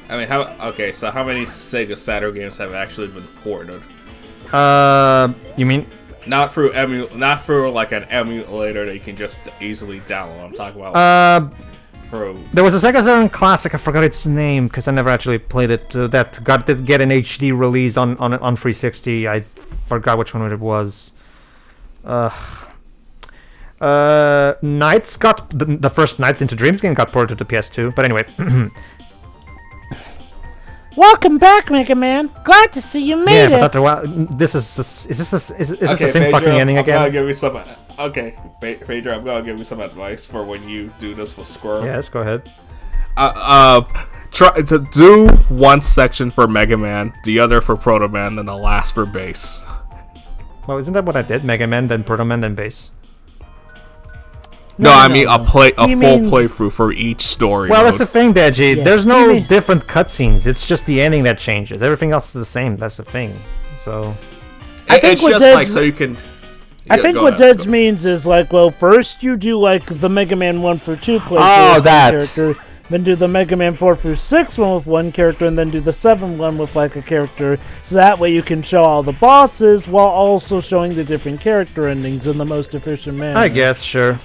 I mean, so how many Sega Saturn games have actually been ported? You mean? Not through like an emulator that you can just easily download. I'm talking about. There was a Sega Saturn classic. I forgot its name because I never actually played it. That did get an HD release on 360. I forgot which one it was. Nights got the first Nights into Dreams game got ported to PS2. But anyway. Welcome back, Mega Man. Glad to see you made it. Yeah, but after a while, this is this the same Pedro, fucking ending again? I'm gonna give you some. Okay, Pedro, I'm gonna give you some advice for when you do this with Squirrel. Yes, go ahead. Try to do one section for Mega Man, the other for Proto Man, then the last for Bass. Well, isn't that what I did? Mega Man, then Proto Man, then Bass. No, I mean a full playthrough for each story. Well, mode. that's the thing, Deji. Yeah. There's no different cutscenes. It's just the ending that changes. Everything else is the same. That's the thing. So, it's just like so you can. I think what Deads means is like, well, first you do like the Mega Man 1 through 2 playthrough with one character, then do the Mega Man 4 through 6 one with one character, and then do the 7 one with like a character, so that way you can show all the bosses while also showing the different character endings in the most efficient manner. I guess, sure.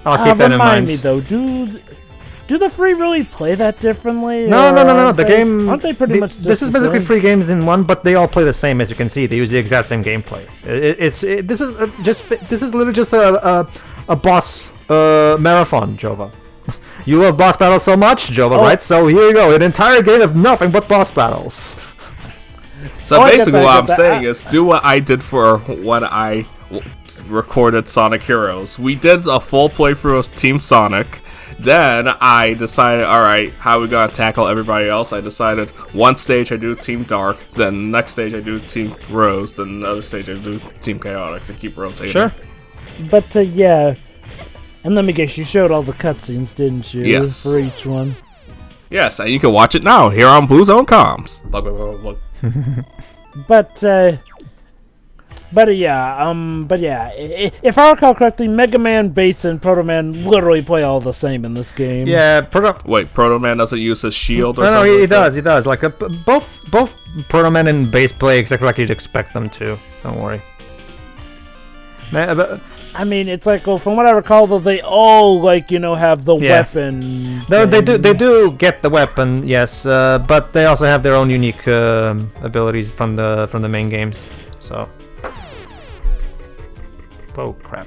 I'll keep that in mind. Remind me though, do the free really play that differently? No. The game. Aren't they pretty much? This is basically free games in one, but they all play the same. As you can see, they use the exact same gameplay. This is literally just a boss marathon, Jova. You love boss battles so much, Jova, right? So here you go, an entire game of nothing but boss battles. So basically, what I'm saying is, do what I did for when I recorded Sonic Heroes. We did a full playthrough of Team Sonic. Then I decided, alright, how are we gonna tackle everybody else? I decided one stage I do Team Dark, then next stage I do Team Rose, then another stage I do Team Chaotic to keep rotating. Sure. But yeah, and let me guess, you showed all the cutscenes, didn't you? Yes. For each one. Yes, and you can watch it now here on BlueZoneComms. But yeah, if I recall correctly, Mega Man, Bass, and Proto Man literally play all the same in this game. Yeah, Wait, Proto Man doesn't use his shield or something? No, he does. Like both Proto Man and Bass play exactly like you'd expect them to. Don't worry. I mean, it's like, well, from what I recall, though, they all have the weapon. No, they do get the weapon, yes, but they also have their own unique abilities from the main games. So. Oh crap.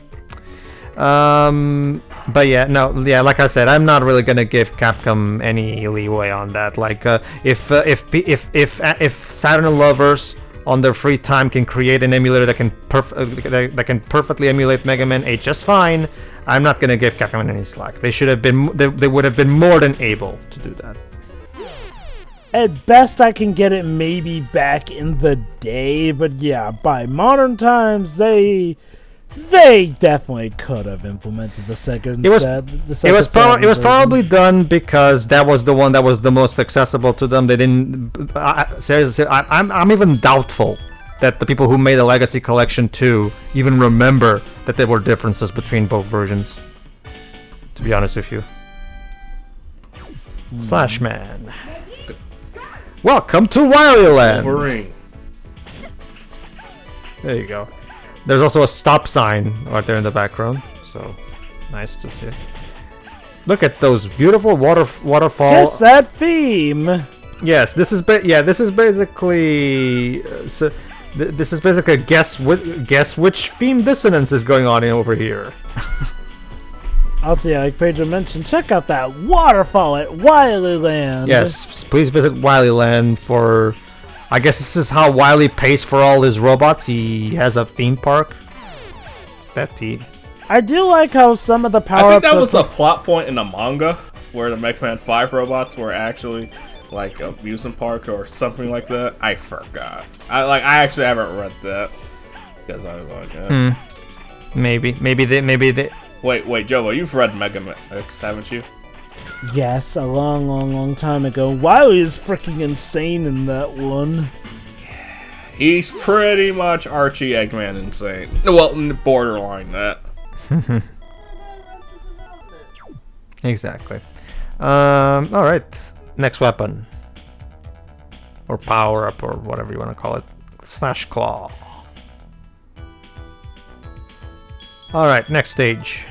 But yeah, like I said, I'm not really gonna give Capcom any leeway on that. Like, if Saturn lovers on their free time can create an emulator that can perfectly emulate Mega Man 8 just fine, I'm not gonna give Capcom any slack. They should have been. They would have been more than able to do that. At best, I can get it maybe back in the day, but yeah, by modern times, they definitely could have implemented the second. It was probably done because that was the one that was the most accessible to them. They didn't. Seriously, I'm even doubtful that the people who made the Legacy Collection 2 even remember that there were differences between both versions. To be honest with you. Slash Man. Welcome to Wily Land. Wolverine. There you go. There's also a stop sign right there in the background, so nice to see. Look at those beautiful waterfall. Guess that theme. Yes, this is basically this is basically a guess which theme dissonance is going on over here. Also, yeah, like Pedro mentioned, check out that waterfall at Wily Land. Yes, please visit Wily Land for. I guess this is how Wily pays for all his robots. He has a theme park. I do like how some of the power. I think that was a plot point in the manga where the Mega Man 5 robots were actually like an amusement park or something like that. I forgot. I actually haven't read that because I was like, maybe they. Wait, Joe, you've read Mega Man X, haven't you? Yes, a long time ago. Wily is freaking insane in that one. He's pretty much Archie Eggman insane. Well, borderline that. Exactly. Alright. Next weapon. Or power up, or whatever you want to call it. Slash claw. Alright, next stage.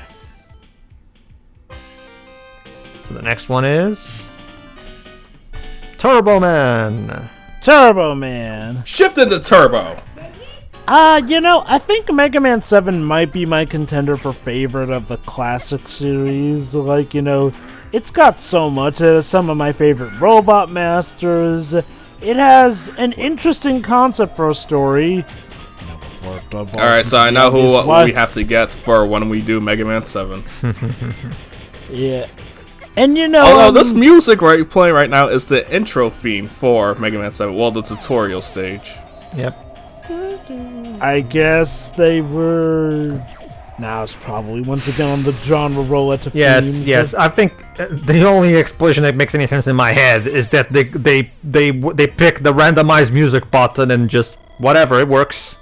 So the next one is... Turbo Man! Turbo Man! Shift into turbo! I think Mega Man 7 might be my contender for favorite of the classic series. Like, it's got so much. It has some of my favorite Robot Masters. It has an interesting concept for a story. Alright, so I know who we have to get for when we do Mega Man 7. Yeah. And although this music playing right now is the intro theme for Mega Man 7. Well, the tutorial stage. Yep. I guess they were... Now it's probably once again on the genre roulette of themes. Yes. I think the only explanation that makes any sense in my head is that they pick the randomized music button and just whatever, it works.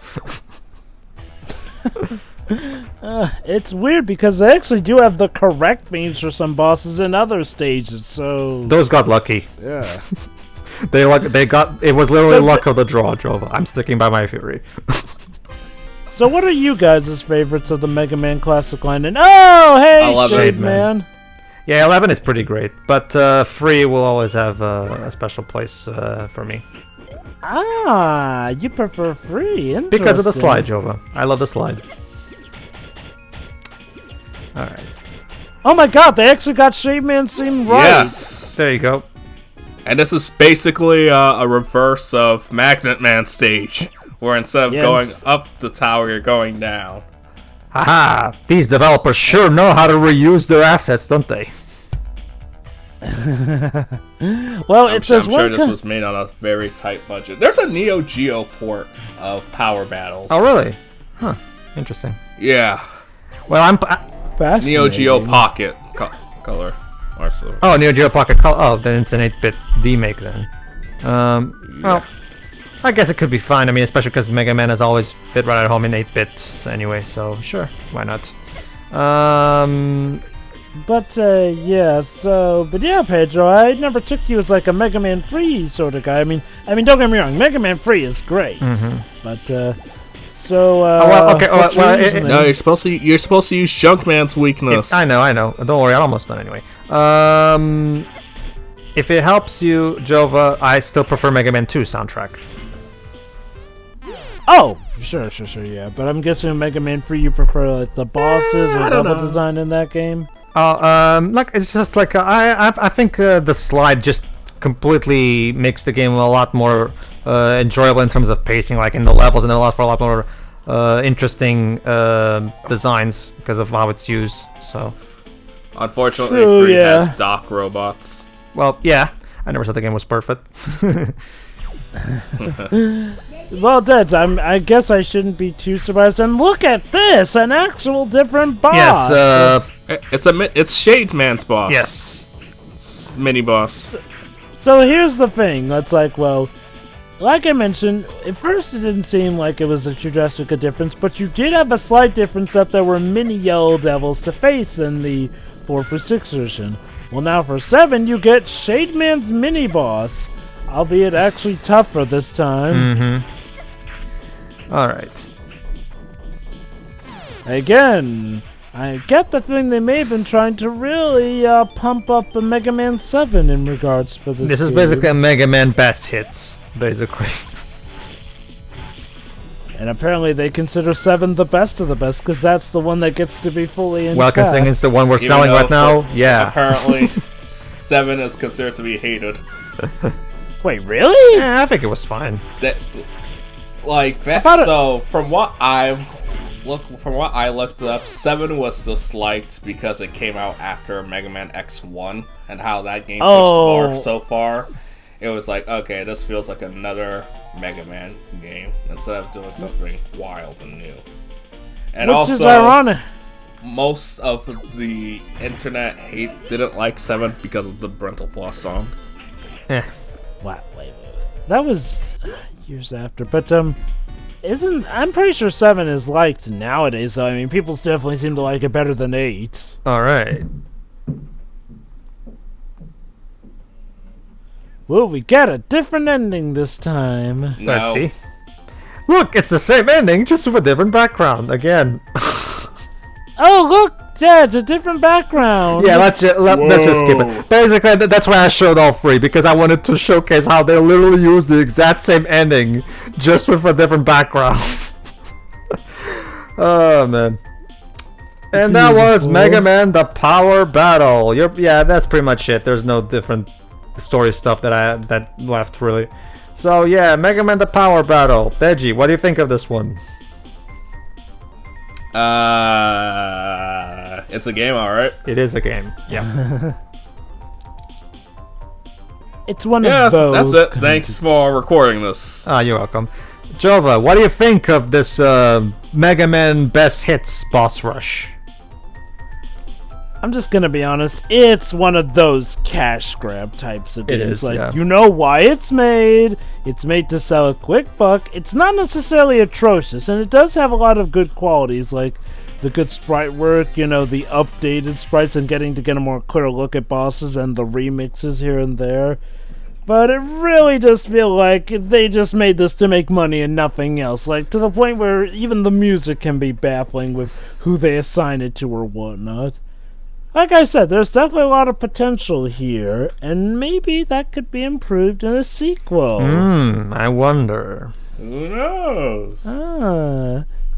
It's weird because they actually do have the correct themes for some bosses in other stages. So those got lucky. Yeah. They got it was literally luck of the draw, Jova. I'm sticking by my theory. So what are you guys' favorites of the Mega Man Classic line? And oh, hey, Shade Man. Yeah, 11 is pretty great, but 3 will always have a special place for me. Ah, you prefer 3? Interesting. Because of the slide, Jova. I love the slide. Alright. Oh my god, they actually got Shade Man's theme right. Yes. There you go. And this is basically a reverse of Magnet Man stage. Where instead of going up the tower, you're going down. Haha! These developers sure know how to reuse their assets, don't they? Well, I'm sure this was made on a very tight budget. There's a Neo Geo port of Power Battles. Oh, really? Huh. Interesting. Yeah. Well, I'm... Neo Geo Pocket color. Oh, Neo Geo Pocket color. Oh, then it's an 8-bit demake then. Well... I guess it could be fine. I mean, especially because Mega Man has always fit right at home in 8-bit anyway, so sure, why not? But yeah, Pedro, I never took you as like a Mega Man 3 sort of guy. I mean, don't get me wrong, Mega Man 3 is great, but no, you're supposed to use Junkman's weakness. I know. Don't worry, I'm almost done anyway. If it helps you, Jova, I still prefer Mega Man 2 soundtrack. Oh, sure, yeah. But I'm guessing Mega Man 3 you prefer like the bosses or level design in that game. Like it's just like I think the slide just completely makes the game a lot more enjoyable in terms of pacing, like in the levels, and a lot more interesting designs because of how it's used. So, unfortunately, 3 has dock robots. Well, yeah, I never said the game was perfect. Well, Deads, I guess I shouldn't be too surprised. And look at this, an actual different boss. Yes, it's Shade Man's boss. Yes, it's mini boss. So here's the thing. It's like, well, like I mentioned, at first it didn't seem like it was a too drastic a difference, but you did have a slight difference that there were mini yellow devils to face in the 4 for 6 version. Well, now for 7, you get Shade Man's mini boss, albeit actually tougher this time. Alright. Again, I get the feeling they may have been trying to really pump up a Mega Man 7 in regards for this. This is basically a Mega Man best hits, basically. And apparently they consider 7 the best of the best, because that's the one that gets to be fully intact. Well, considering it's the one we're selling right now, yeah. Apparently, 7 is considered to be hated. Wait, really? Yeah, I think it was fine. From what I looked up, 7 was disliked because it came out after Mega Man X1 and how that game pushed the bar so far. It was like, okay, this feels like another Mega Man game instead of doing something wild and new. And Which is ironic. Most of the internet didn't like 7 because of the Brental Floss song. Yeah. Wow, wait. That was years after, but I'm pretty sure 7 is liked nowadays, though. I mean, people definitely seem to like it better than 8. Alright. Will we get a different ending this time? No. Let's see. Look, it's the same ending, just with a different background again. Oh, look! Yeah, it's a different background. Yeah, let's just skip it. Basically, that's why I showed all three, because I wanted to showcase how they literally use the exact same ending, just with a different background. Oh man. And that was Mega Man: The Power Battle. Yeah, that's pretty much it. There's no different story stuff that left really. So yeah, Mega Man: The Power Battle. Deji, what do you think of this one? It's a game, alright. It is a game. Yeah. It's one Yeah, of those. that's it. Thanks for recording this. You're welcome. Jova, what do you think of this Mega Man Best Hits boss rush? I'm just gonna be honest, it's one of those cash grab types of games. It is, like, yeah. you know why it's made. It's made to sell a quick buck. It's not necessarily atrocious, and it does have a lot of good qualities, like the good sprite work, you know, the updated sprites and getting to get a more clear look at bosses and the remixes here and there. But it really does feel like they just made this to make money and nothing else. Like, to the point where even the music can be baffling with who they assign it to or whatnot. Like I said, there's definitely a lot of potential here, and maybe that could be improved in a sequel. I wonder. Who knows?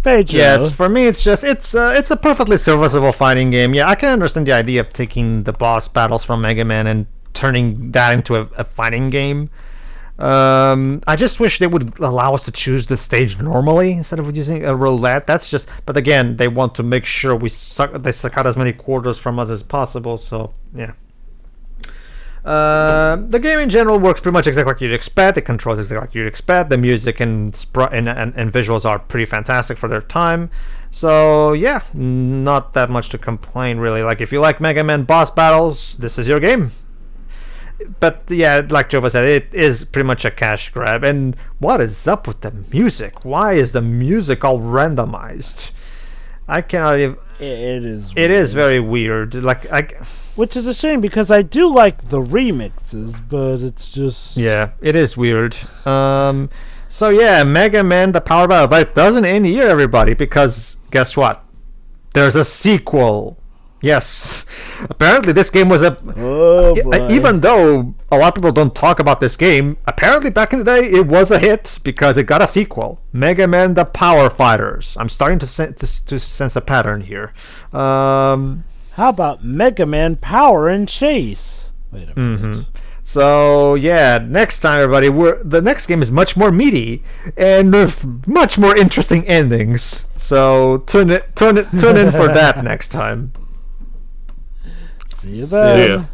Pedro. Yes, for me it's a perfectly serviceable fighting game. Yeah, I can understand the idea of taking the boss battles from Mega Man and turning that into a fighting game. I just wish they would allow us to choose the stage normally instead of using a roulette. But again, they want to make sure they suck out as many quarters from us as possible. So yeah. The game in general works pretty much exactly like you'd expect. It controls exactly like you'd expect. The music and visuals are pretty fantastic for their time. So yeah, not that much to complain really. Like, if you like Mega Man boss battles, this is your game. But yeah, like Jova said, it is pretty much a cash grab. And what is up with the music? Why is the music all randomized? I cannot even... It is. It is very weird. Which is a shame, because I do like the remixes, but it's just... Yeah, it is weird. So yeah, Mega Man: The Power Battle. But it doesn't end here, everybody, because guess what? There's a sequel. Yes. Apparently this game was even though a lot of people don't talk about this game, apparently back in the day it was a hit because it got a sequel. Mega Man: The Power Fighters. I'm starting to sense a pattern here. How about Mega Man Power and Chase? Wait a minute. So yeah, next time, everybody, the next game is much more meaty and with much more interesting endings. So tune in for that next time. See you then. See ya.